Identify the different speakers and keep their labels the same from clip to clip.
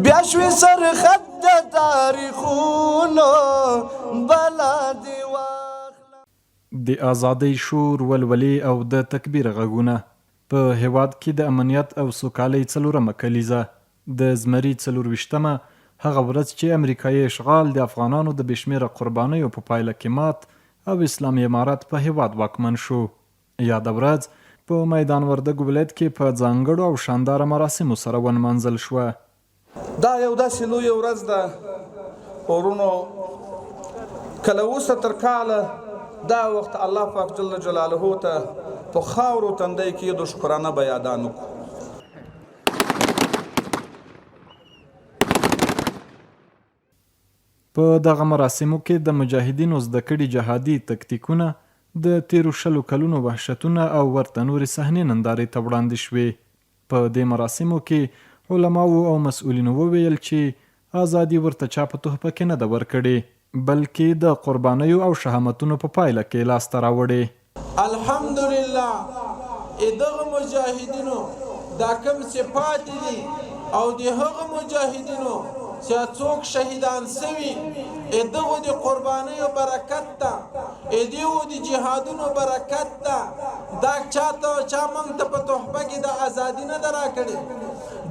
Speaker 1: بیا شوې سرحد د تاریخونو بلا دې واخله.
Speaker 2: د ازادۍ شور، ولولې او د تکبیر غږونه په هیواد کې د امنیت او سوکالۍ څلورمه کلیزه د زمري 24مه هغه ورځ چې امریکایي اشغال د افغانانو د بېشمېره قربانیو په پایله کې مات او اسلامي امارت په هیواد واکمن شو. یاده ورځ په میدان وردګو ولایت کې په ځانګړو او شانداره مراسمو سره ونمانځل شوه.
Speaker 1: دا یو داسې لویه ورځ ده ورونو، کله اوسه تر کاله دا وخت الله پاک جل جلاله ته په خاورو تندی کې د شکرانه بیادان وکړو.
Speaker 2: په دغه مراسمو کې د مجاهدینو زده کړي جهادي تکتیکونه، د تیرو 20 کلونو وحشتونه او ورته نورې صحنې نندارې ته وړاندې شوې. په دې مراسمو کې علماو او مسؤلینو وویل چې ازادي ورته چا په تحفه کې نه ده ورکړې، بلکې د قربانیو او شهامتونو په پایله کې لاسته راوړې.
Speaker 3: الحمدلله دغه مجاهدینو دا کوم چې پاتې دي او د هغه مجاهدینو چې څوک شهیدان سوي دغو د قربانیو برکت ده، دغو د جهادونو برکت ده. دا چا موږ ته په تحفه کې د ازادي نه ده راکړې،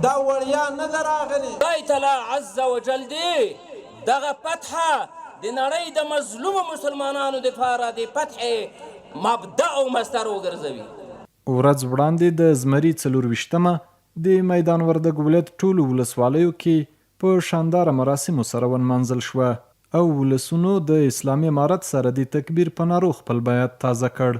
Speaker 3: دا وړیا نه ده راغلې.
Speaker 4: خدای تعالی عز وجل دې دغه فتحه د نړۍ د مظلومو مسلمانانو دپاره د فتح مبدأ او مصدر وګرځوي.
Speaker 2: ورځ وړاندې د زمري 24مه د میدان وردګو ولایت ټولو ولسوالیو کې په شانداره مراسمو سره ونمانځل شوه او ولسونو د اسلامي امارت سره د تکبیر په نارو خپل بیعت تازه کړ.